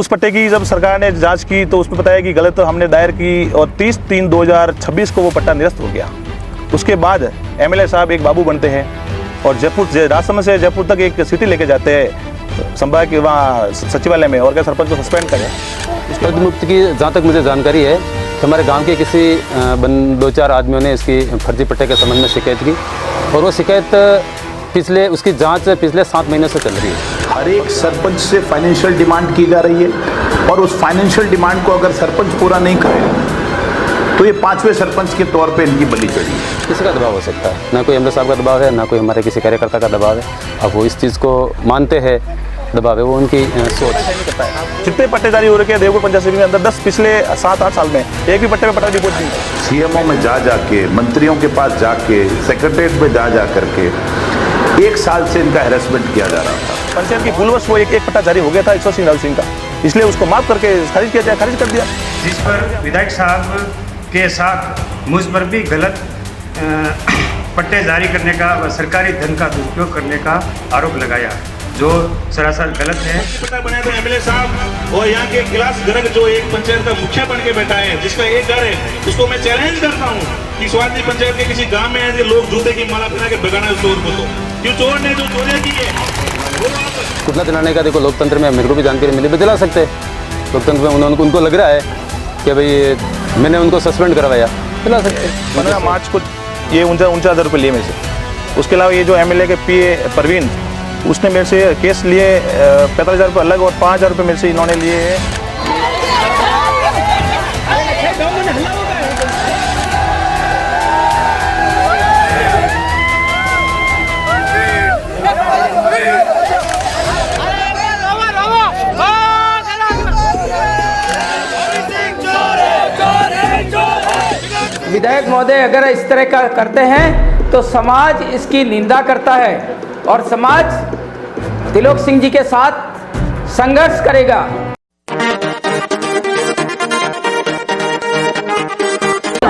उस पट्टे की जब सरकार ने जांच की तो उसमें बताया कि गलत हमने दायर की और 30/3/2026 को वो पट्टा निरस्त हो गया। उसके बाद एमएलए साहब एक बाबू बनते हैं और राजसमंद से जयपुर तक एक सिटी लेके जाते हैं संभाग के वहाँ सचिवालय में, और क्या सरपंच को सस्पेंड करें। पद मुक्त की जहाँ तक मुझे जानकारी है तो हमारे गांव के किसी 2-4 आदमियों ने इसकी फर्जी पट्टे के संबंध में शिकायत की और वो शिकायत उसकी जांच पिछले 7 महीनों से चल रही है। हर एक सरपंच से फाइनेंशियल डिमांड की जा रही है और उस फाइनेंशियल डिमांड को अगर सरपंच पूरा नहीं करे तो ये 5वें सरपंच के तौर पे इनकी बलि चढ़ी है। किसी का दबाव हो सकता है, ना कोई एमएलए साहब का दबाव है, ना कोई हमारे किसी कार्यकर्ता का दबाव है। अब वो इस चीज़ को मानते हैं, दबाव है वो उनकी सोच। जितने पट्टे जारी हो रखे हैं देवगढ़ पंचायत समिति में अंदर 10 पिछले 7-8 साल में एक भी पट्टे में पट्टा रिपोर्ट नहीं है। सीएमओ में जा के, मंत्रियों के पास जाके, सेक्रेटरीट में जा करके 1 साल से इनका हैरेसमेंट किया जा रहा था। पंचायत की भूलवश वो एक पट्टा जारी हो गया था ईश्वर सिंह राजू सिंह का, इसलिए उसको माफ करके खारिज किया जाए, खारिज कर दिया। जिस पर विधायक साहब के साथ मुझ पर भी गलत पट्टे जारी करने का व सरकारी धन का दुरुपयोग करने का आरोप लगाया, जो सरासर गलत है। पट्टा बने तो एमएलए साहब और यहाँ के गिलास गर्ग जो एक पंचायत का मुखिया बन के बैठा है, जिसका एक घर है, उसको मैं चैलेंज करता हूँ कि स्वाति पंचायत के किसी गांव में ऐसे लोग जूते की माला पहना के भगाना चोर को, तो क्यों चोर ने जो चोरियां की है पुतला दिलाने का देखो लोकतंत्र में मेरे को भी जानकारी मिली, दिला सकते हैं। लोकतंत्र में उनको लग रहा है कि भाई मैंने उनको सस्पेंड करवाया, दिला सकते हैं। 15 मार्च को ये 49,000 रुपये लिए मेरे से। उसके अलावा ये जो एमएलए के पीए परवीन, उसने मेरे से केस लिए 45,000 रुपये अलग और 5,000 रुपये मेरे से इन्होंने लिए हैं। विधायक महोदय अगर इस तरह का करते हैं तो समाज इसकी निंदा करता है और समाज त्रिलोक सिंह जी के साथ संघर्ष करेगा।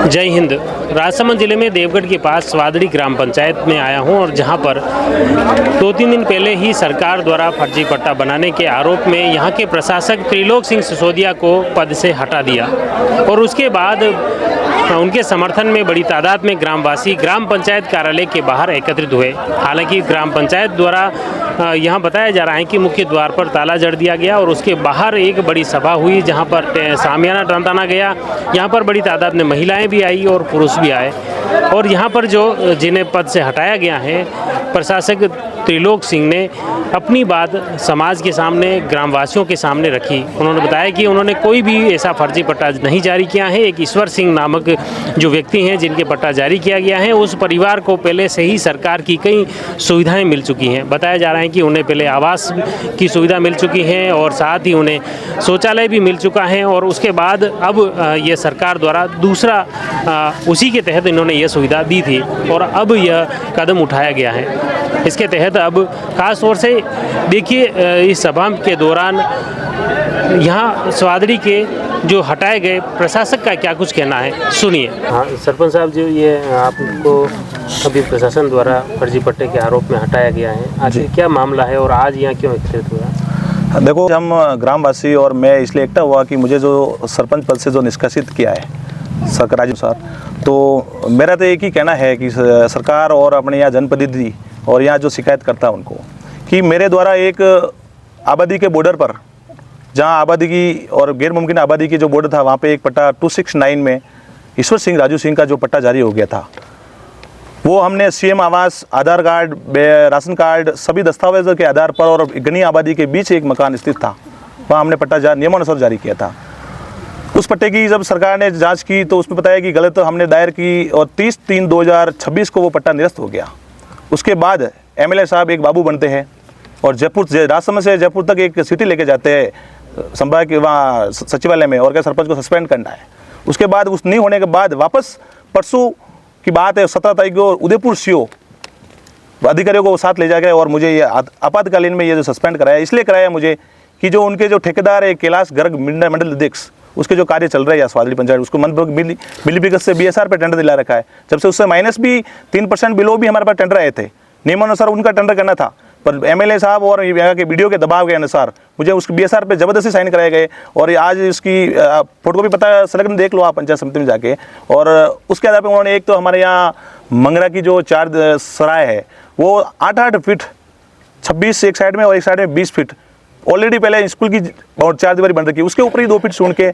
जय हिंद। राजसमंद जिले में देवगढ़ के पास स्वादड़ी ग्राम पंचायत में आया हूं और जहां पर 2-3 दिन पहले ही सरकार द्वारा फर्जी पट्टा बनाने के आरोप में यहां के प्रशासक त्रिलोक सिंह सिसोदिया को पद से हटा दिया और उसके बाद उनके समर्थन में बड़ी तादाद में ग्रामवासी ग्राम पंचायत कार्यालय के बाहर एकत्रित हुए। हालांकि ग्राम पंचायत द्वारा यहाँ बताया जा रहा है कि मुख्य द्वार पर ताला जड़ दिया गया और उसके बाहर एक बड़ी सभा हुई जहाँ पर सामियाना ताना गया। यहाँ पर बड़ी तादाद में महिलाएं भी आई और पुरुष भी आए और यहाँ पर जो जिन्हें पद से हटाया गया है, प्रशासक त्रिलोक सिंह ने अपनी बात समाज के सामने, ग्रामवासियों के सामने रखी। उन्होंने बताया कि उन्होंने कोई भी ऐसा फर्जी पट्टा नहीं जारी किया है। एक ईश्वर सिंह नामक जो व्यक्ति हैं जिनके पट्टा जारी किया गया है, उस परिवार को पहले से ही सरकार की कई सुविधाएं मिल चुकी हैं। बताया जा रहा है कि उन्हें पहले आवास की सुविधा मिल चुकी है और साथ ही उन्हें शौचालय भी मिल चुका है और उसके बाद अब ये सरकार द्वारा दूसरा उसी के तहत इन्होंने ये सुविधा दी थी और अब यह कदम उठाया गया है। इसके तहत अब खास तौर से देखिए इस सभा के दौरान यहाँ स्वादड़ी के जो हटाए गए प्रशासक का क्या कुछ कहना है, सुनिए। हाँ सरपंच साहब जी, ये आपको अभी प्रशासन द्वारा फर्जी पट्टे के आरोप में हटाया गया है, आखिर क्या मामला है और आज यहाँ क्यों एकत्रित हुआ? देखो, हम ग्रामवासी और मैं इसलिए एकता हुआ कि मुझे जो सरपंच पद से जो निष्कासित किया है सरकार अनुसार, तो मेरा तो एक ही कहना है कि सरकार और अपने यहाँ जनप्रतिनिधि और यहाँ जो शिकायत करता है उनको कि मेरे द्वारा एक आबादी के बॉर्डर पर, जहाँ आबादी की और गैर मुमकिन आबादी की जो बॉर्डर था, वहाँ पे एक पट्टा 269 में ईश्वर सिंह राजू सिंह का जो पट्टा जारी हो गया था, वो हमने सीएम आवास, आधार कार्ड, राशन कार्ड, सभी दस्तावेजों के आधार पर और घनी आबादी के बीच एक मकान स्थित था, वहाँ हमने पट्टा नियमानुसार जारी किया था। उस पट्टे की जब सरकार ने जांच की तो उसमें बताया कि गलत हमने दायर की और 30/3/2026 को वो पट्टा निरस्त हो गया। उसके बाद एमएलए साहब एक बाबू बनते हैं और राजसमंद से जयपुर तक एक सिटी लेके जाते हैं संभाग के वहाँ सचिवालय में, और क्या सरपंच को सस्पेंड करना है। उसके बाद उस नहीं होने के बाद वापस परसों की बात है, 17 तारीख को उदयपुर सीओ अधिकारियों को साथ ले जा गए और मुझे ये आपातकालीन में ये जो सस्पेंड कराया, इसलिए कराया मुझे कि जो उनके जो ठेकेदार है कैलाश गर्ग मंडल अध्यक्ष, उसके जो कार्य चल रहे हैं स्वादड़ी पंचायत, उसको मिलीभगत से बीएसआर पे टेंडर दिला रखा है। जब से उससे माइनस भी 3% बिलो भी हमारे पास टेंडर आए थे, नियमानुसार उनका टेंडर करना था, पर एमएलए साहब और यहाँ के वीडियो के दबाव के अनुसार मुझे उस बीएसआर पे ज़बरदस्ती साइन कराए गए। और आज इसकी फोटो भी पता सलग्न देख लो आप पंचायत समिति में जाके। और उसके आधार पर उन्होंने एक तो हमारे यहाँ मंगरा की जो 4 सराय है वो 8-8 फीट 26 एक साइड में और एक साइड में 20 फीट ऑलरेडी पहले स्कूल की और 4 दीवारी बन रखी है, उसके ऊपर ही 2 फीट छोड़ के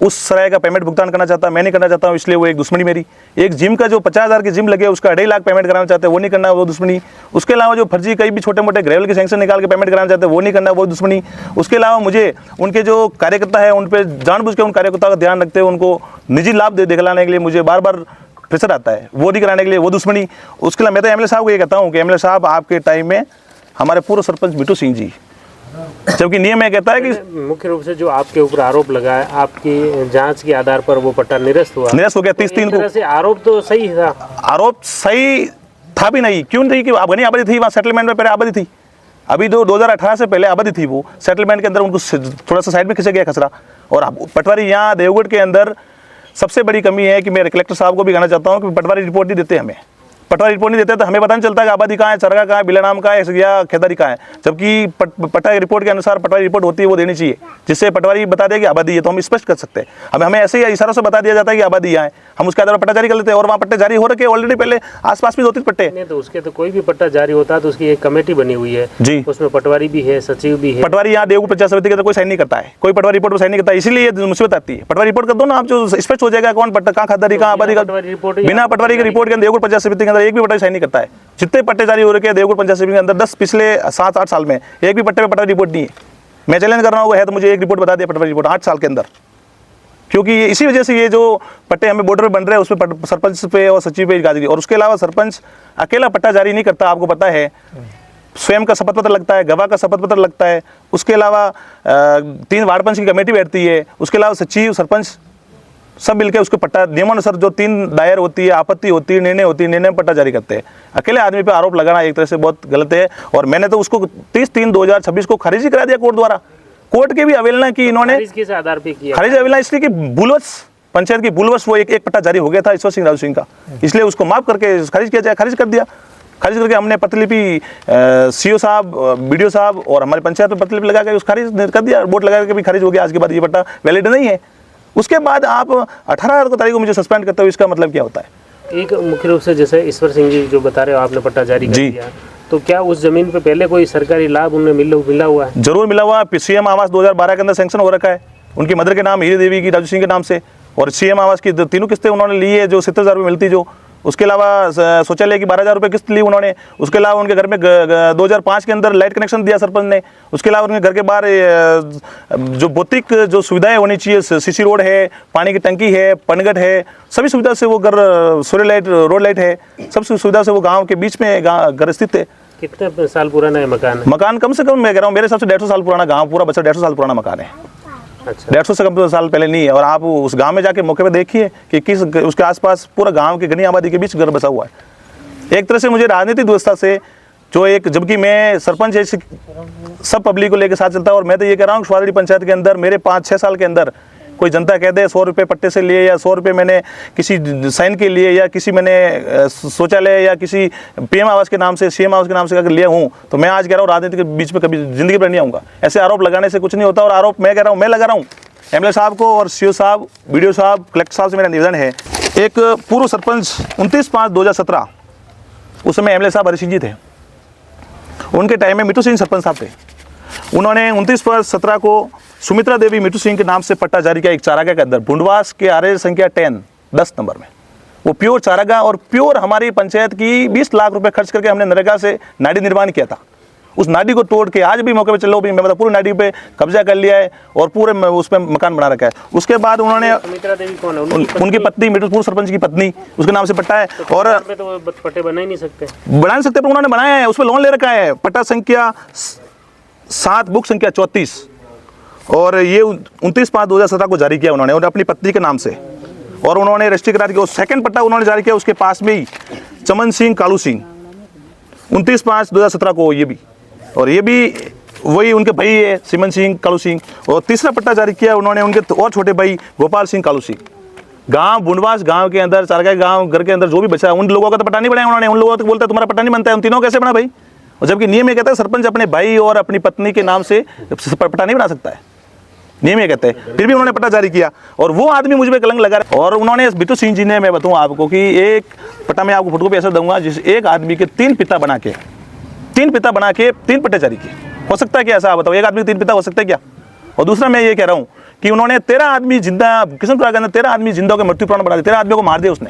उस सराय का पेमेंट भुगतान करना चाहता, मैं नहीं करना चाहता हूँ, इसलिए वो एक दुश्मनी मेरी। एक जिम का जो 50,000 की जिम लगे उसका 2.5 लाख पेमेंट कराना चाहते हैं, वो नहीं करना, वो दुश्मनी। उसके अलावा जो फर्जी कई भी छोटे मोटे ग्रेवल के सैंक्शन निकाल के पेमेंट कराना चाहते हैं वो नहीं करना, वो दुश्मनी। उसके अलावा मुझे उनके जो कार्यकर्ता है उन पर जानबूझ के उन कार्यकर्ताओं का ध्यान रखते हुए उनको निजी लाभ दिलाने के लिए मुझे बार बार प्रेशर आता है, वो नहीं कराने के लिए वो दुश्मनी। उसके अलावा मैं तो एमएलए साहब को ये कहता हूँ कि एमएलए साहब आपके टाइम में हमारे पूर्व सरपंच मिट्टू सिंह जी, जबकि नियम यह कहता है कि मुख्य रूप से जो आपके ऊपर आरोप लगा है, आपकी जांच के आधार पर वो पट्टा निरस्त हुआ निरस्त हो गया 30/3 को। से आरोप तो सही था, आरोप सही था भी नहीं, क्यों नहीं कि अफगानी आबादी थी वहाँ सेटलमेंट में, पहले आबादी थी, अभी 2018 से पहले आबादी थी, वो सेटलमेंट के अंदर उनको थोड़ा सा साइड में खिंचा गया खसरा। और पटवारी यहाँ देवगढ़ के अंदर सबसे बड़ी कमी है कि मैं कलेक्टर साहब को भी कहना चाहता हूँ कि पटवारी रिपोर्ट नहीं देते हमें, पटवारी रिपोर्ट नहीं देते तो हमें पता नहीं चलता कि आबादी कहाँ है, चरगा कहाँ है, बिलानाम कहाँ है या खेदारी कहाँ है। जबकि पटवारी रिपोर्ट के अनुसार पटवारी रिपोर्ट होती है वो देनी चाहिए, जिससे पटवारी बता दे कि आबादी है, तो हम स्पष्ट कर सकते हैं। हमें ऐसे ही इशारों से बता दिया जाता है कि आबादी यहाँ है, हम उसके आधार पर पट्टा जारी कर लेते हैं। और वहाँ पट्टे जारी हो रखे ऑलरेडी, पहले आसपास भी 2-3 पट्टे नहीं तो उसके तो कोई भी पट्टा जारी होता है तो उसकी एक कमेटी बनी हुई है जी, उसमें पटवारी भी है, सचिव भी है। पटवारी यहाँ देवगढ़ पंचायत समिति के अंदर कोई साइन नहीं करता है, कोई पटवारी रिपोर्ट पर साइन नहीं करता है, इसीलिए ये मुसीबत आती है। पटवारी रिपोर्ट कर दो ना आप, जो स्पष्ट हो जाएगा कौन पट्टा कहाँ खादारी कहाँ आबादी का। बिना पटवारी के रिपोर्ट के अंदर देवगढ़ पंचायत समिति के अंदर एक भी पटवारी साइन नहीं करता है। जितने पट्टे जारी हो रखे हैं देवगढ़ पंचायत समिति के अंदर 10 पिछले 7-8 साल में एक भी पट्टे में पटवारी रिपोर्ट नहीं है। मैं चैलेंज कर रहा हूँ है तो मुझे एक रिपोर्ट बता दिया पटवारी रिपोर्ट 8 साल के अंदर, क्योंकि इसी वजह से ये जो पट्टे हमें बॉर्डर पे बन रहे हैं उसमें सरपंच पे और सचिव पे गाजरी। और उसके अलावा सरपंच अकेला पट्टा जारी नहीं करता, आपको पता है, स्वयं का शपथ पत्र लगता है, गवाह का शपथ पत्र लगता है, उसके अलावा 3 वार्ड पंच की कमेटी बैठती है, उसके अलावा सचिव सरपंच सब मिलकर उसके पट्टा नियमानुसार जो 3 दायर होती है, आपत्ति होती है, निर्णय होती है, निर्णय में पट्टा जारी करते हैं। अकेले आदमी पे आरोप लगाना एक तरह से बहुत गलत है। और मैंने तो उसको 30/3/2026 को खारिज करा दिया कोर्ट द्वारा। कोर्ट के भी अवहेलना की इन्होंने, किस आधार पे किया? खारिज अवहेलना इसलिए कि भूलवश पंचायत की भूलवश वो एक पट्टा जारी हो गया था ईश्वर सिंह राजू सिंह का, इसलिए उसको माफ करके खारिज किया जाए, खारिज कर दिया। खारिज करके हमने प्रतिलिपि सीओ साहब, बीडीओ साहब और हमारे पंचायत में प्रतिलिपि लगा के उस खारिज कर दिया, बोर्ड लगा के भी खारिज हो गया। आज के बाद ये पट्टा वैलिड नहीं है। उसके बाद आप 18 तारीख को मुझे सस्पेंड करते हो, इसका मतलब क्या होता है? एक मुख्य रूप से जैसे ईश्वर सिंह जी जो बता रहे हो आपने पट्टा जारी कर दिया, तो क्या उस जमीन पे पहले कोई सरकारी लाभ उन्हें मिला हुआ है? जरूर मिला हुआ। सीएम आवास 2012 के अंदर सैंक्शन हो रखा है उनकी मदर के नाम हीरे देवी की राजू सिंह के नाम से, और सीएम आवास की 3 किस्तें उन्होंने ली है जो 70,000 रुपये मिलती जो। उसके अलावा शौचालय की 12,000 रुपये किस्त ली उन्होंने। उसके अलावा उनके घर में 2005 के अंदर लाइट कनेक्शन दिया सरपंच ने। उसके अलावा उनके घर के बाहर जो भौतिक जो सुविधाएं होनी चाहिए, सीसी रोड है, पानी की टंकी है, पनगट है, सभी सुविधा से वो घर, सूर्य लाइट, रोड लाइट है, सब सुविधा से वो गाँव के बीच में घर स्थित है। कितने साल पुराना है मकान? मकान कम से कम मैं कह रहा हूँ मेरे हिसाब से 150 साल पुराना, गाँव पूरा बच्चा 150 साल पुराना मकान है। अच्छा, 150 से कम साल पहले नहीं है। और आप उस गांव में जाके मौके पे देखिए कि किस उसके आसपास पूरा गांव की घनी आबादी के बीच घर बसा हुआ है। एक तरह से मुझे राजनीतिक व्यवस्था से जो एक, जबकि मैं सरपंच है, सब पब्लिक को लेकर साथ चलता है। और मैं तो ये कह रहा हूँ स्वादड़ी पंचायत के अंदर मेरे 5-6 साल के अंदर कोई जनता कह दे 100 रुपये पट्टे से लिए या 100 रुपये मैंने किसी साइन के लिए या किसी मैंने शौचालय या किसी पीएम आवास के नाम से, सीएम आवास के नाम से अगर लिया हूँ, तो मैं आज कह रहा हूँ राजनीति के बीच में कभी जिंदगी पर नहीं आऊँगा। ऐसे आरोप लगाने से कुछ नहीं होता। और आरोप मैं कह रहा हूँ, मैं लगा रहा हूँ एमएलए साहब को और सीओ साहब, बीडीओ साहब, कलेक्टर साहब से मेरा निवेदन है। एक पूर्व सरपंच 29/5/2017, उस समय एमएलए साहब हरि सिंह जी थे, उनके टाइम में मिट्टू सिंह सरपंच साहब थे। उन्होंने 29/17 को सुमित्रा देवी मिट्टू सिंह के नाम से पट्टा जारी किया एक चारागाह के अंदर, भुंडवास के आरए संख्या 10 नंबर में। वो प्योर चारागाह और प्योर हमारी पंचायत की 20 लाख रुपए खर्च करके हमने नरेगा से नाडी निर्माण किया था। उस नाडी को तोड़ के आज भी मौके पे चलो भी मैं बता पूरी नाडी पे कब्जा कर लिया है और पूरे उस पर मकान बना रखा है। उसके बाद उन्होंने, सुमित्रा देवी कौन है? उनकी पत्नी, मिट्टूपुर सरपंच की पत्नी, उसके नाम से पट्टा है। और तो पट्टे बना ही नहीं सकते, बना नहीं सकते, पर उन्होंने बनाया है, उस पर लोन ले रखा है। पट्टा संख्या 7, बुक संख्या 34, और ये 29/5/2017 को जारी किया उन्होंने और अपनी पत्नी के नाम से। और उन्होंने रजिस्ट्री करा दिया। सेकंड पट्टा उन्होंने जारी किया उसके पास में ही चमन सिंह कालू सिंह, 29/5/2017 को ये भी, और ये भी वही उनके भाई है सिमन सिंह कालू सिंह। और तीसरा पट्टा जारी किया उन्होंने उनके और छोटे भाई गोपाल सिंह कालू सिंह। गांव बुंडवास गांव के अंदर, चारगाह गांव घर के अंदर जो भी बचा है उन लोगों का तो पट्टा नहीं बनाया उन्होंने। उन लोगों को बोलता है तुम्हारा पट्टा नहीं बनता है, उन तीनों कैसे बना भाई? और जबकि नियम ये कहता है सरपंच अपने भाई और अपनी पत्नी के नाम से पट्टा नहीं बना सकता है, नियम ये कहते हैं। फिर भी उन्होंने पट्टा जारी किया और वो आदमी मुझ पे कलंक लगा रहे। और उन्होंने बिट्टू सिंह जी ने, मैं बताऊं आपको कि एक पट्टा मैं आपको फोटोकॉपी ऐसा दूंगा जिस एक आदमी के 3 पिता बना के 3 पट्टे जारी किए। हो सकता है क्या ऐसा? आप बताओ, एक आदमी के 3 पिता हो सकता है क्या? और दूसरा मैं ये कह रहा हूँ कि उन्होंने 13 आदमी जिंदा, किशनपुरा के अंदर 13 आदमी जिंदा का मृत्यु प्रमाण बना दिया। 13 आदमियों को मार दिया उसने,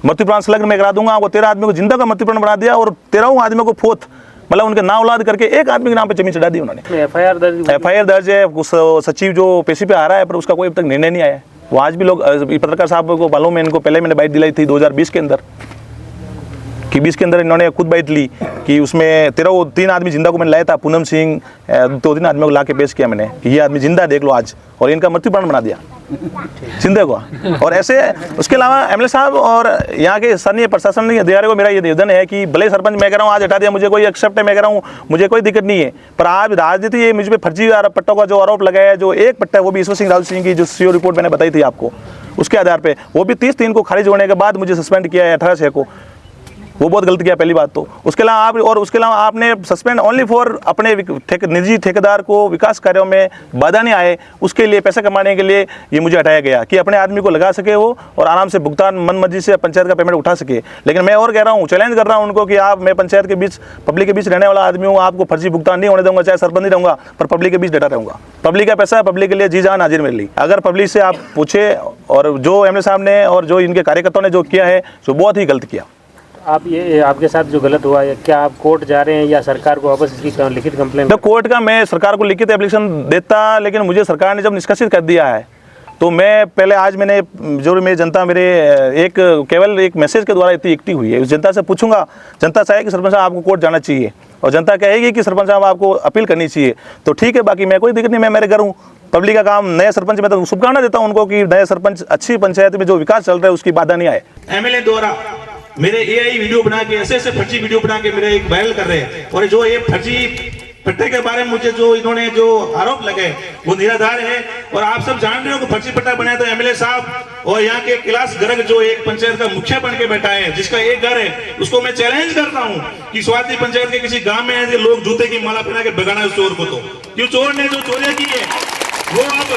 मृत्यु प्रमाण संलग्न में करा दूंगा आपको। 13 आदमियों को जिंदा का मृत्यु प्रमाण बना दिया और 13 आदमियों को फोर्थ, मतलब उनके नाम औलाद करके एक आदमी के नाम पे जमीन चढ़ा दी उन्होंने। एफआईआर दर्ज है, उस सचिव जो पेशी पे आ रहा है, पर उसका कोई अब तक निर्णय नहीं आया है। वो आज भी लोग, पत्रकार साहब को मालूम है, इनको पहले मैंने बाइट दिलाई थी 2020 के अंदर, कि 20 के अंदर इन्होंने खुद बाइट ली कि उसमें 3 आदमी जिंदा को मैंने लाया था, पूनम सिंह, 2-3 आदमियों को ला के पेश किया मैंने कि ये आदमी जिंदा देख लो आज, और इनका मृत्यु प्रमाण बना दिया जिंदे को। और ऐसे उसके अलावा एमएलए साहब और यहाँ के स्थानीय प्रशासन के अधिकारियों को मेरा ये निवेदन है कि भले सरपंच मैं कह रहा हूँ आज हटा दिया, मुझे कोई एक्सेप्ट है, मैं कह रहा हूँ मुझे कोई दिक्कत नहीं है, पर आज राजनीति ये मुझ पर फर्जी पट्टों का जो आरोप लगाया है, जो एक पट्टा है वो भी ईश्वर सिंह राजू सिंह की जो सीओ रिपोर्ट मैंने बताई थी आपको, उसके आधार पर वो भी 30/3 को खारिज होने के बाद मुझे सस्पेंड किया है 18/6 को। वो बहुत गलत किया पहली बात तो। उसके अलावा आप, और उसके अलावा आपने सस्पेंड ओनली फॉर अपने निजी ठेकेदार को विकास कार्यों में बाधा नहीं आए उसके लिए, पैसे कमाने के लिए ये मुझे हटाया गया कि अपने आदमी को लगा सके वो और आराम से भुगतान मन मर्जी से पंचायत का पेमेंट उठा सके। लेकिन मैं और कह रहा हूँ, चैलेंज कर रहा हूँ उनको कि आप, मैं पंचायत के बीच, पब्लिक के बीच रहने वाला आदमी हूँ, आपको फर्जी भुगतान नहीं होने दूंगा, चाहे सरपंच नहीं रहूँगा, पर पब्लिक के बीच डटा रहूँगा। पब्लिक का पैसा है, पब्लिक के लिए जी जान हाजिर मेरे लिए। अगर पब्लिक से आप पूछे, और जो एमएलए साहब ने और जो इनके कार्यकर्ताओं ने जो किया है जो बहुत ही गलत किया। आप ये आपके साथ जो गलत हुआ है, क्या आप कोर्ट जा रहे हैं या सरकार को वापस इसकी लिखित कंप्लेंट? तो कोर्ट का मैं सरकार को लिखित एप्लीकेशन देता, लेकिन मुझे सरकार ने जब निष्कासित कर दिया है तो मैं पहले, आज मैंने जो मेरी जनता मेरे केवल एक मैसेज के द्वारा इतनी एक्टिव हुई है, उस जनता से पूछूंगा, जनता चाहे कि सरपंच साहब आपको कोर्ट जाना चाहिए और जनता कहेगी कि सरपंच साहब आपको अपील करनी चाहिए तो ठीक है, बाकी मैं कोई दिक्कत नहीं, मैं मेरे घर हूँ। पब्लिक का काम, नए सरपंच में तो शुभकामना देता हूँ उनको कि नए सरपंच अच्छी पंचायत में जो विकास चल रहा है उसकी बाधा नहीं आए। एमएलए द्वारा मेरे एआई वीडियो बना के, ऐसे फर्जी वीडियो बना के मेरे एक वायरल कर रहे हैं, और जो ये फर्जी पट्टे के बारे में मुझे जो इन्होंने जो आरोप लगाए वो निराधार है। और आप सब जान रहे हो कि फर्जी पट्टा बनाया तो एमएलए साहब और यहाँ के कैलाश गर्ग जो एक पंचायत का मुखिया बन के बैठा है, जिसका एक घर है, उसको मैं चैलेंज करता हूँ कि स्वाति पंचायत के किसी गांव में ऐसे लोग जूते की माला पहना के भगाना उस चोर को। तो जो चोर ने जो चोरियां की है वो अब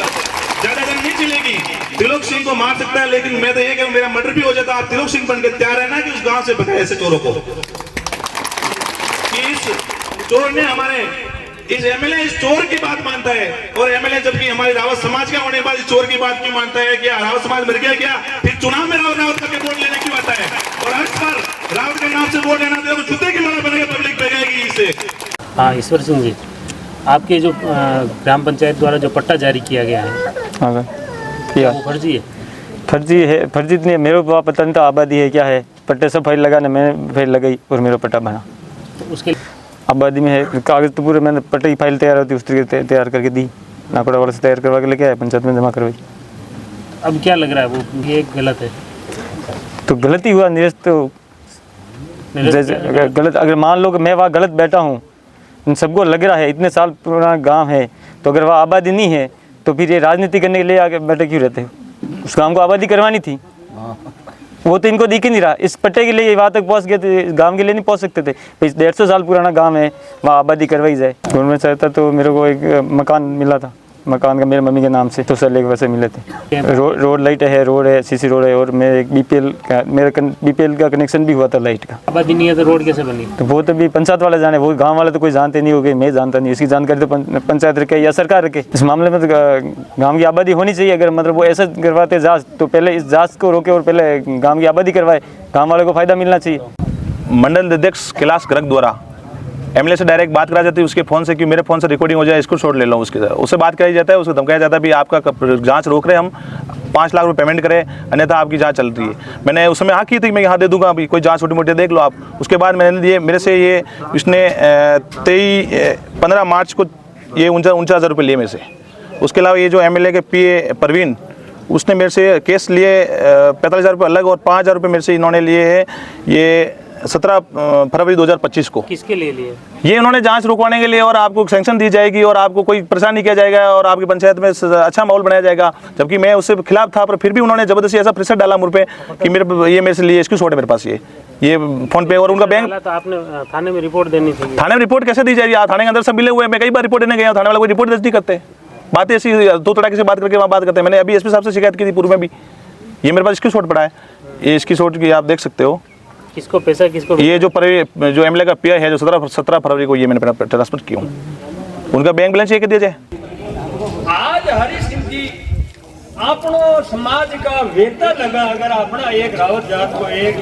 ज्यादा दिन नहीं चलेगी। तिलोक सिंह को मार सकता है, लेकिन मैं तो ये कहूं मेरा मर्डर भी हो जाता, आप तिलोक सिंह बनकर तैयार है ना कि उस गांव से भगाए ऐसे चोरों को। कि इस चोर ने हमारे, इस एमएलए इस चोर की बात मानता है, और एमएलए जबकि हमारी रावत समाज का होने के बाद इस चोर की बात क्यों मानता है? क्या रावत समाज मर गया क्या? फिर चुनाव में रावत करके वोट लेने क्यों आता है? और हर बार रावत के नाम से वोट लेना तो जूते की माला बनेगा, पब्लिक भेजेगी इसे। हाँ, ईश्वर सिंह जी, आपके जो ग्राम पंचायत द्वारा जो पट्टा जारी किया गया है, हाँ किया, वो फर्जी है? फर्जी है, फर्जी नहीं, मेरे को पता नहीं था आबादी है क्या है, पट्टे सब फाइल लगाने, मैंने फाइल लगाई और मेरा पट्टा बना। तो उसके आबादी में है, कागज़ तो पूरे, मैंने पट्टे की फाइल तैयार होती उस तरीके तैयार करके दी, नाकोड़ा वाले से तैयार करवा के लेके आया, पंचायत में जमा करवाई। अब क्या लग रहा है वो ये गलत है? तो गलत ही हुआ, निरस्त तो गलत। अगर मान लो कि मैं वहाँ गलत बैठा हूँ, इन सबको लग रहा है, इतने साल पुराना गांव है, तो अगर वहाँ आबादी नहीं है तो फिर ये राजनीति करने के लिए आगे बैठे क्यों रहते? उस गांव को आबादी करवानी थी, वो तो इनको दिख ही नहीं रहा। इस पट्टे के लिए वहाँ तक पहुँच गए थे, गांव के लिए नहीं पहुँच सकते थे। 150 साल पुराना गांव है, वहाँ आबादी करवाई जाए। गवर्नमेंट चाहता तो मेरे को एक मकान मिला था, मकान का मेरे मम्मी के नाम से, तो सर लेके वैसे मिले थे। रोड लाइट है, रोड है, सीसी रोड है, और मैं एक बीपीएल का कनेक्शन भी हुआ था लाइट का। आबादी नहीं है तो रोड कैसे बनी? तो वो तो भी पंचायत वाले जाने, वो गांव वाले तो कोई जानते नहीं होगे, मैं जानता नहीं, इसकी जानकारी तो पंचायत रखे या सरकार रखे। इस मामले में तो गाँव की आबादी होनी चाहिए। अगर मतलब वो ऐसा करवाते जाँच, तो पहले इस जाँच को रोके और पहले गाँव की आबादी करवाए, गाँव वाले को फ़ायदा मिलना चाहिए। मंडल अध्यक्ष कैलाश गर्ग द्वारा एमएलए से डायरेक्ट बात करा जाती है उसके फ़ोन से कि मेरे फ़ोन से रिकॉर्डिंग हो जाए, इसको शॉट ले लो, उससे बात कराई जाता है, उसको धमकाया जाता है भी आपका जांच रोक रहे, हम 5 लाख रुपए पेमेंट करें, अन्यथा आपकी जांच चल रही है। मैंने उस समय हाँ की थी, मैं यहाँ दे दूंगा, अभी कोई जांच छोटी मोटी देख लो आप। उसके बाद मैंने ये मेरे से ये इसने 15 मार्च को ये 49,000 रुपये लिए मेरे से। उसके अलावा ये जो एमएलए के पीए परवीन, उसने मेरे से केस लिए 45,000 रुपये अलग, और 5,000 रुपये मेरे से इन्होंने लिए है ये 17 फरवरी 2025 को। किसके लिए लिए? ये उन्होंने जांच रुकवाने के लिए, और आपको सैंक्शन दी जाएगी और आपको कोई परेशान नहीं किया जाएगा और आपकी पंचायत में अच्छा माहौल बनाया जाएगा। जबकि मैं उससे खिलाफ था, पर फिर भी उन्होंने जबरदस्ती ऐसा प्रेशर डाला मुझ पे कि मेरे से लिए इसकी शॉट है मेरे पास ये फोन पे, और उनका बैंक। तो आपने थाने में रिपोर्ट देनी थी। थाने में रिपोर्ट कैसे दी जाएगी? थाने के अंदर सब मिले हुए हैं, मैं कई बार रिपोर्ट देने गया, थाने वाला कोई रिपोर्ट दर्ज नहीं करते, बातें ऐसी दो तरीके से बात करके वहाँ बात करते हैं। मैंने अभी एसपी साहब से शिकायत की थी पूर्व में भी, ये मेरे पास इसकी शॉट पड़ा है, ये इसकी शॉट की आप देख सकते हो। किसको पैसा किसको? ये जो एमएलए का पिया है, जो 17 फरवरी को ये मैंने ट्रांसफर किया हूँ, उनका बैंक बैलेंस ये कर दिया जाए। आज हरि सिंह जी अपनो समाज का वेता लगा, अगर अपना एक रावत जात को एक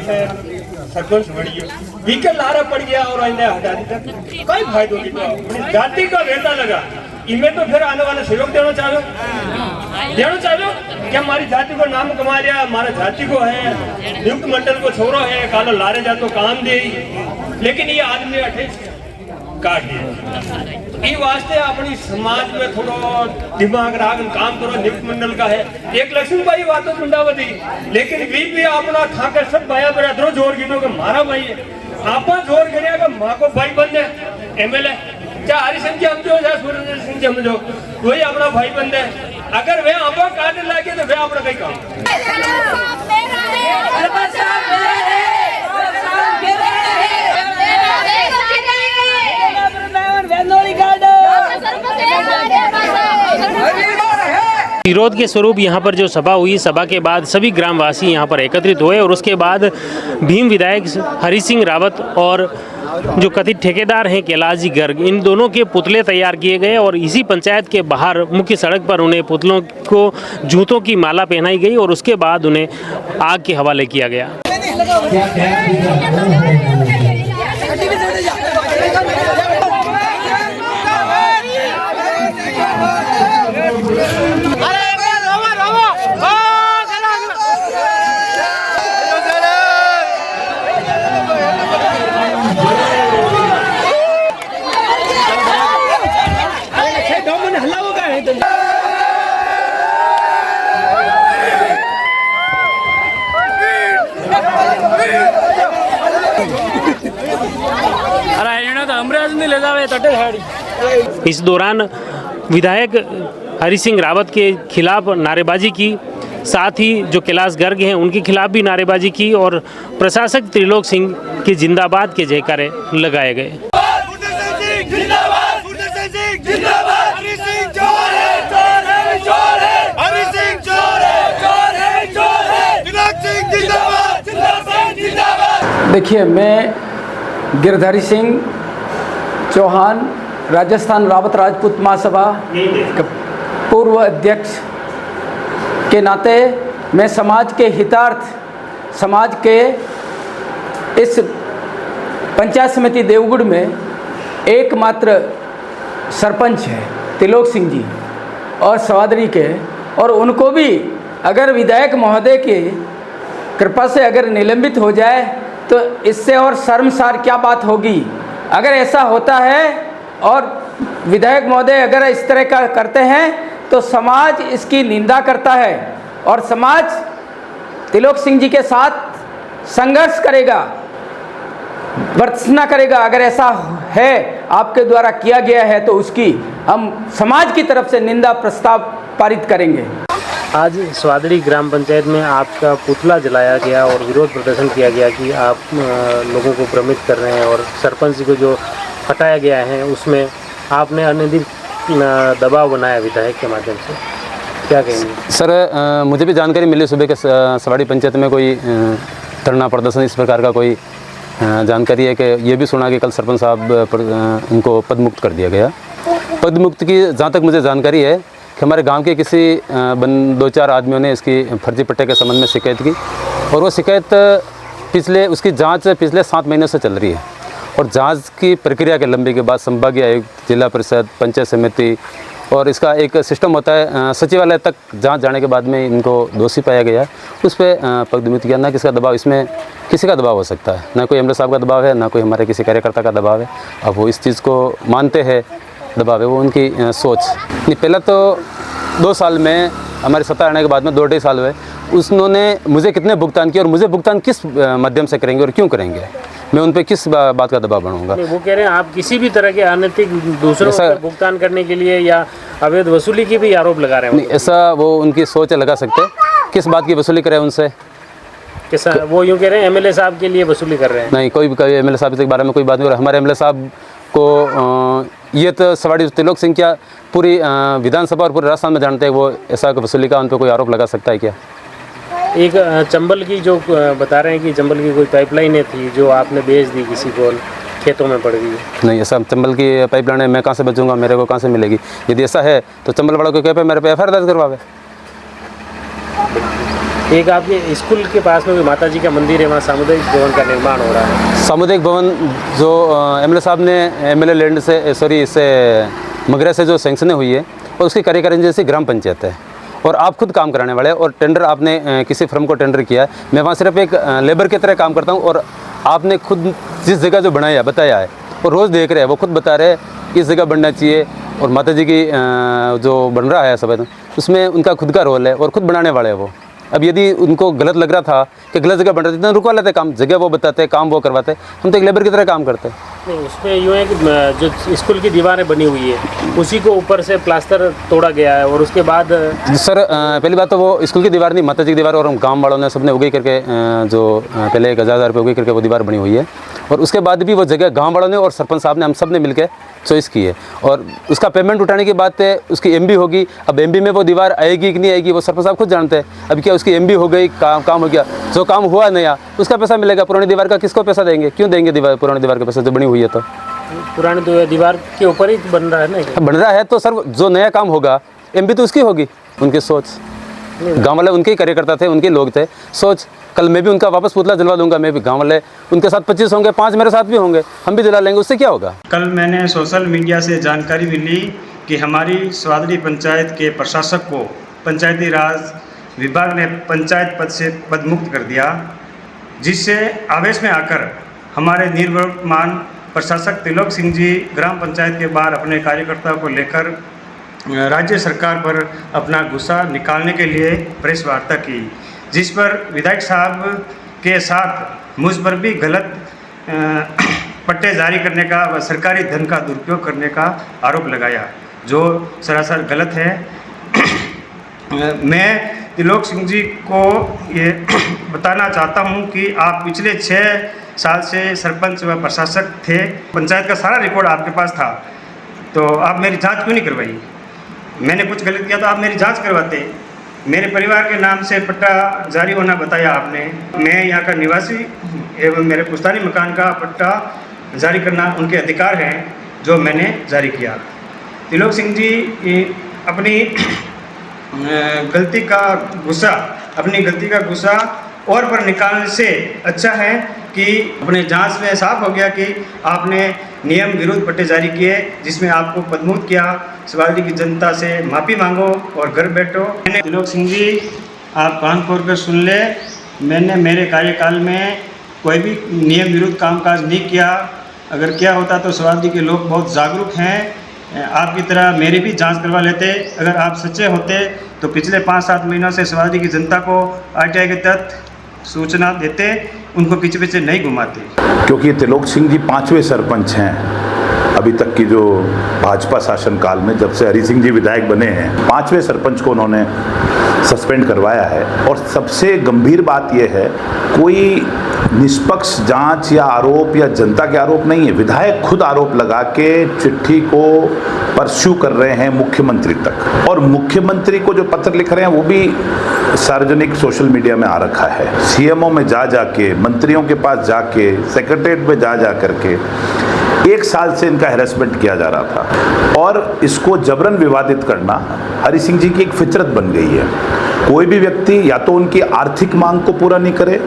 सरपंच बढ़िया विकल लारा पड़ गया और हटा दी, कई फायदों की तो अपनी जाति का वेता लगा, इनमें तो फिर आने वाला सहयोग देना चाहो कि हमारी जाति को नाम कमा लिया, हमारा जाति को है नियुक्त मंडल को छोड़ो है, कालो लारे जा तो काम दे, लेकिन ये आदमी 28 काट दिया। ये वास्ते अपनी समाज में थोड़ा दिमाग राग काम करो, नियुक्त मंडल का है एक लक्ष्मी भाई बातों कुंडावती, लेकिन भी अपना ठाकर सब भाया बरादरों जोर गिनो के मारा भाई है, आप जोर गिने का माँ को भाई बंद है एमएलए, चाहे हरि सिंह जी समझो चाहे सूर्य सिंह जी समझो, वही अपना भाई बंद है। अगर वे आप काटने लगे तो वे अपना कहीं काम विरोध के स्वरूप यहाँ पर जो सभा हुई, सभा के बाद सभी ग्रामवासी यहाँ पर एकत्रित हुए और उसके बाद भीम विधायक हरि सिंह रावत और जो कथित ठेकेदार हैं कैलाश जी गर्ग, इन दोनों के पुतले तैयार किए गए और इसी पंचायत के बाहर मुख्य सड़क पर उन्हें पुतलों को जूतों की माला पहनाई गई और उसके बाद उन्हें आग के हवाले किया गया। इस दौरान विधायक हरि सिंह रावत के खिलाफ नारेबाजी की, साथ ही जो कैलाश गर्ग हैं उनके खिलाफ भी नारेबाजी की और प्रशासक त्रिलोक सिंह के जिंदाबाद के जयकारे लगाए गए। देखिए, मैं गिरधारी सिंह चौहान, राजस्थान रावत राजपूत महासभा के पूर्व अध्यक्ष के नाते मैं समाज के हितार्थ, समाज के इस पंचायत समिति देवगढ़ में एकमात्र सरपंच है त्रिलोक सिंह जी और सवादरी के, और उनको भी अगर विधायक महोदय की कृपा से अगर निलंबित हो जाए तो इससे और शर्मसार क्या बात होगी। अगर ऐसा होता है और विधायक महोदय अगर इस तरह का करते हैं तो समाज इसकी निंदा करता है और समाज त्रिलोक सिंह जी के साथ संघर्ष करेगा, भर्त्सना करेगा। अगर ऐसा है, आपके द्वारा किया गया है, तो उसकी हम समाज की तरफ से निंदा प्रस्ताव पारित करेंगे। आज स्वादड़ी ग्राम पंचायत में आपका पुतला जलाया गया और विरोध प्रदर्शन किया गया कि आप लोगों को भ्रमित कर रहे हैं और सरपंच को जो हटाया गया है उसमें आपने अनधिक दबाव बनाया विधायक के माध्यम से, क्या कहेंगे? सर, मुझे भी जानकारी मिली सुबह के सवाड़ी पंचायत में कोई धरना प्रदर्शन इस प्रकार का कोई जानकारी है कि ये भी सुना कि कल सरपंच साहब उनको पदमुक्त कर दिया गया। पदमुक्त की जहाँ तक मुझे जानकारी है कि हमारे गांव के किसी 2-4 आदमियों ने इसकी फर्जी पट्टे के संबंध में शिकायत की और वो शिकायत उसकी जांच पिछले 7 महीनों से चल रही है और जांच की प्रक्रिया के लंबे के बाद संभागीय आयुक्त, जिला परिषद, पंचायत समिति और इसका एक सिस्टम होता है, सचिवालय तक जांच जाने के बाद में इनको दोषी पाया गया, उस पर पदमुक्त किया। ना किसका दबाव, इसमें किसी का दबाव हो सकता है, ना कोई एमएलए साहब का दबाव है, ना कोई हमारे किसी कार्यकर्ता का दबाव है। अब वो इस चीज़ को मानते हैं, दबाव है, वो उनकी सोच। नहीं, पहले तो 2 साल में हमारे सत्ता आने के बाद में 2-2.5 साल हुए, उन्होंने मुझे कितने भुगतान किए और मुझे भुगतान किस माध्यम से करेंगे और क्यों करेंगे, मैं उन पर किस बात का दबाव बनाऊंगा? नहीं, वो कह रहे हैं आप किसी भी तरह के अनैतिक दूसरों ऐसा- को भुगतान करने के लिए या अवैध वसूली की भी आरोप लगा रहे हैं। नहीं, ऐसा वो उनकी सोच है, लगा सकते हैं। किस बात की वसूली करें उनसे? वो यूँ कह रहे हैं एमएलए साहब के लिए वसूली कर रहे हैं। नहीं, कोई एमएलए साहब के बारे में कोई बात नहीं हो रहा। हमारे एमएलए साहब को ये तो सवारी त्रिलोक सिंह क्या पूरी विधानसभा और पूरे राजस्थान में जानते हैं, वो ऐसा वसूली का उन पर कोई आरोप लगा सकता है क्या? एक चंबल की जो बता रहे हैं कि चंबल की कोई पाइपलाइनें थी जो आपने बेच दी किसी को, खेतों में पड़ गई। नहीं, ऐसा चंबल की पाइपलाइन है, मैं कहाँ से बचूंगा, मेरे को कहाँ से मिलेगी? यदि ऐसा है तो चंबल वालों को क्या पे मेरे पे एफआईआर दर्ज करवावे। एक आपके स्कूल के पास में कोई माता जी का मंदिर है, वहाँ सामुदायिक भवन का निर्माण हो रहा है। सामुदायिक भवन जो एमएलए साहब ने एमएलए लैंड से सॉरी इससे मगरा से जो सैंक्शन हुई है और उसकी कार्यकारी एजेंसी ग्राम पंचायत है और आप खुद काम कराने वाले हैं और टेंडर आपने किसी फर्म को टेंडर किया है। मैं वहाँ सिर्फ एक लेबर की तरह काम करता हूँ और आपने खुद जिस जगह जो बनाया बताया है और रोज़ देख रहे हैं, वो खुद बता रहे हैं इस जगह बनना चाहिए और माता जी की जो बन रहा है सब उसमें उनका खुद का रोल है और खुद बनाने वाले हैं वो। अब यदि उनको गलत लग रहा था कि गलत जगह बन रही थी तो रुकवा लेते काम, जगह वो बताते, काम वो करवाते। हम तो एक लेबर की तरह काम करते हैं। नहीं, उसमें यूँ है कि जो स्कूल की दीवारें बनी हुई है उसी को ऊपर से प्लास्टर तोड़ा गया है और उसके बाद सर पहली बात तो वो स्कूल की दीवार नहीं, माता जी की दीवार और हम गांव वालों ने सबने उगाई करके जो पहले 1000 रुपये उगाई करके वो दीवार बनी हुई है और उसके बाद भी वो जगह गांव वालों ने और सरपंच साहब ने हम सब ने मिलकर चॉइस की है और उसका पेमेंट उठाने की बात है, उसकी एमबी होगी। अब एमबी में वो दीवार आएगी कि नहीं आएगी वो सरपंच साहब खुद जानते हैं। अब क्या उसकी एमबी हो गई, काम हो गया, जो काम हुआ नया उसका पैसा मिलेगा। पुरानी दीवार का किसको पैसा देंगे? क्यों देंगे दीवार पुरानी दीवार का पैसा जो बनी हुई है? तो पुरानी दीवार के ऊपर ही बन रहा है ना, बन रहा है तो सर जो नया काम होगा एमबी तो उसकी होगी। उनकी सोच, गांव वाले उनके ही कार्यकर्ता थे, उनके लोग थे। सोच कल मैं भी उनका वापस पुतला जलवा दूंगा, मैं भी गांव वाले उनके साथ 25 होंगे, 5 मेरे साथ भी होंगे, हम भी जला लेंगे, उससे क्या होगा? कल मैंने सोशल मीडिया से जानकारी मिली कि हमारी स्वादड़ी पंचायत के प्रशासक को पंचायती राज विभाग ने पंचायत पद से पदमुक्त कर दिया, जिससे आवेश में आकर हमारे निवर्तमान प्रशासक त्रिलोक सिंह जी ग्राम पंचायत के बाहर अपने कार्यकर्ताओं को लेकर राज्य सरकार पर अपना गुस्सा निकालने के लिए प्रेस वार्ता की, जिस पर विधायक साहब के साथ मुझ पर भी गलत पट्टे जारी करने का व सरकारी धन का दुरुपयोग करने का आरोप लगाया, जो सरासर गलत है। मैं त्रिलोक सिंह जी को ये बताना चाहता हूँ कि आप पिछले 6 साल से सरपंच व प्रशासक थे, पंचायत का सारा रिकॉर्ड आपके पास था, तो आप मेरी जांच क्यों नहीं करवाई? मैंने कुछ गलत किया तो आप मेरी जांच करवाते। मेरे परिवार के नाम से पट्टा जारी होना बताया आपने। मैं यहाँ का निवासी एवं मेरे पुश्तैनी मकान का पट्टा जारी करना उनके अधिकार हैं, जो मैंने जारी किया। त्रिलोक सिंह जी अपनी गलती का गुस्सा और पर निकालने से अच्छा है कि अपने जांच में साफ हो गया कि आपने नियम विरुद्ध पट्टे जारी किए, जिसमें आपको पदमुक्त किया। सवाली की जनता से माफ़ी मांगो और घर बैठो। मैंने त्रिलोक सिंह जी, आप कान खोल कर सुन ले, मैंने मेरे कार्यकाल में कोई भी नियम विरुद्ध कामकाज नहीं किया। अगर किया होता तो सवाली के लोग बहुत जागरूक हैं, आपकी तरह मेरी भी जांच करवा लेते। अगर आप सच्चे होते तो पिछले 5-7 महीनों से सवाली की जनता को आरटीआई के तहत सूचना देते, उनको पीछे पीछे नहीं घुमाते। क्योंकि त्रिलोक सिंह जी 5वें सरपंच हैं अभी तक की जो भाजपा शासनकाल में, जब से हरि सिंह जी विधायक बने हैं, 5वें सरपंच को उन्होंने सस्पेंड करवाया है। और सबसे गंभीर बात यह है, कोई निष्पक्ष जांच या आरोप या जनता के आरोप नहीं है, विधायक खुद आरोप लगा के चिट्ठी को परस्यू कर रहे हैं मुख्यमंत्री तक, और मुख्यमंत्री को जो पत्र लिख रहे हैं वो भी सार्वजनिक सोशल मीडिया में आ रखा है। सीएमओ में जा के, मंत्रियों के पास जाके, सेक्रेटरीट में जा करके 1 साल से इनका हैरेसमेंट किया जा रहा था और इसको जबरन विवादित करना हरि सिंह जी की एक फितरत बन गई है। कोई भी व्यक्ति या तो उनकी आर्थिक मांग को पूरा नहीं करे,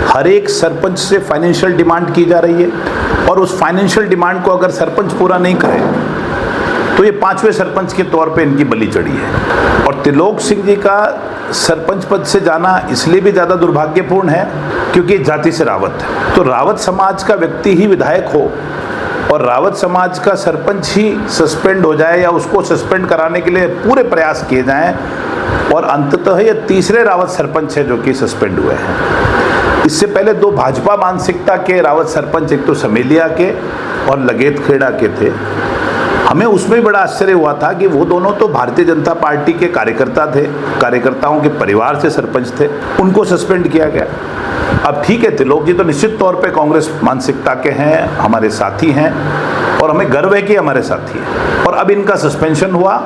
हर एक सरपंच से फाइनेंशियल डिमांड की जा रही है और उस फाइनेंशियल डिमांड को अगर सरपंच पूरा नहीं करे तो ये 5वें सरपंच के तौर पे इनकी बलि चढ़ी है। और त्रिलोक सिंह जी का सरपंच पद से जाना इसलिए भी ज़्यादा दुर्भाग्यपूर्ण है क्योंकि जाति से रावत है, तो रावत समाज का व्यक्ति ही विधायक हो और रावत समाज का सरपंच ही सस्पेंड हो जाए या उसको सस्पेंड कराने के लिए पूरे प्रयास किए जाएं, और अंततः ये तीसरे रावत सरपंच है जो कि सस्पेंड हुए हैं। इससे पहले 2 भाजपा मानसिकता के रावत सरपंच, एक तो समेलिया के और लगेत खेड़ा के थे। हमें उसमें बड़ा आश्चर्य हुआ था कि वो दोनों तो भारतीय जनता पार्टी के कार्यकर्ता थे, कार्यकर्ताओं के परिवार से सरपंच थे, उनको सस्पेंड किया गया। अब ठीक है, त्रिलोक जी तो निश्चित तौर पे कांग्रेस मानसिकता के हैं, हमारे साथी हैं और हमें गर्व है कि हमारे साथी हैं। और अब इनका सस्पेंशन हुआ,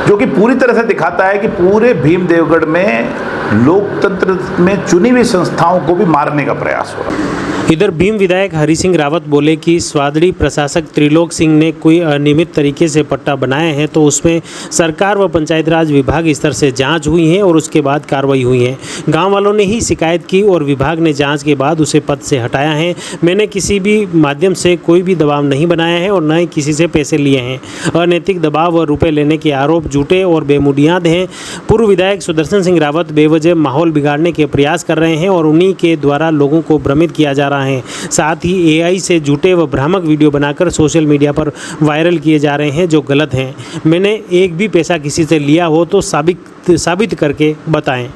जो कि पूरी तरह से दिखाता है कि पूरे भीम देवगढ़ में लोकतंत्र में चुनी हुई संस्थाओं को भी मारने का प्रयास हो रहा है। इधर भीम विधायक हरि सिंह रावत बोले कि स्वादड़ी प्रशासक त्रिलोक सिंह ने कोई अनियमित तरीके से पट्टा बनाए हैं तो उसमें सरकार व पंचायत राज विभाग स्तर से जांच हुई है और उसके बाद कार्रवाई हुई है। गांव वालों ने ही शिकायत की और विभाग ने जांच के बाद उसे पद से हटाया है। मैंने किसी भी माध्यम से कोई भी दबाव नहीं बनाया है और न ही किसी से पैसे लिए हैं। अनैतिक दबाव व रुपये लेने के आरोप झूठे और बेबुनियाद हैं। पूर्व विधायक सुदर्शन सिंह रावत बेवजह माहौल बिगाड़ने के प्रयास कर रहे हैं और उन्हीं के द्वारा लोगों को भ्रमित किया जा रहा है। साथ ही एआई से झूठे व भ्रामक वीडियो बनाकर सोशल मीडिया पर वायरल किए जा रहे हैं जो गलत हैं। मैंने एक भी पैसा किसी से लिया हो तो साबित करके बताएं।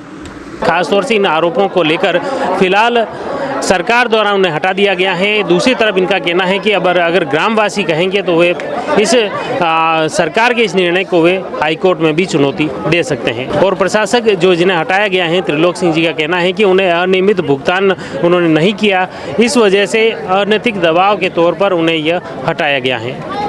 खासतौर से इन आरोपों को लेकर फिलहाल सरकार द्वारा उन्हें हटा दिया गया है। दूसरी तरफ इनका कहना है कि अगर ग्रामवासी कहेंगे तो वे इस सरकार के इस निर्णय को वे हाईकोर्ट में भी चुनौती दे सकते हैं। और प्रशासक जो जिन्हें हटाया गया है, त्रिलोक सिंह जी का कहना है कि उन्हें अनियमित भुगतान उन्होंने नहीं किया, इस वजह से अनैतिक दबाव के तौर पर उन्हें यह हटाया गया है।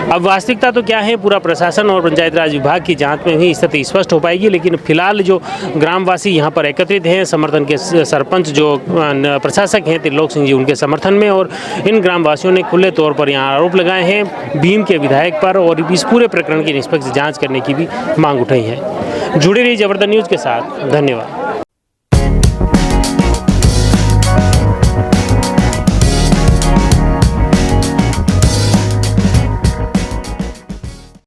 अब वास्तविकता तो क्या है, पूरा प्रशासन और पंचायत राज विभाग की जांच में ही स्थिति स्पष्ट हो पाएगी। लेकिन फिलहाल जो ग्रामवासी यहाँ पर एकत्रित हैं, समर्थन के सरपंच जो प्रशासक हैं त्रिलोक सिंह जी, उनके समर्थन में, और इन ग्रामवासियों ने खुले तौर पर यहाँ आरोप लगाए हैं भीम के विधायक पर और इस पूरे प्रकरण की निष्पक्ष जाँच करने की भी मांग उठाई है। जुड़े रहिए जबरदस्त न्यूज़ के साथ। धन्यवाद।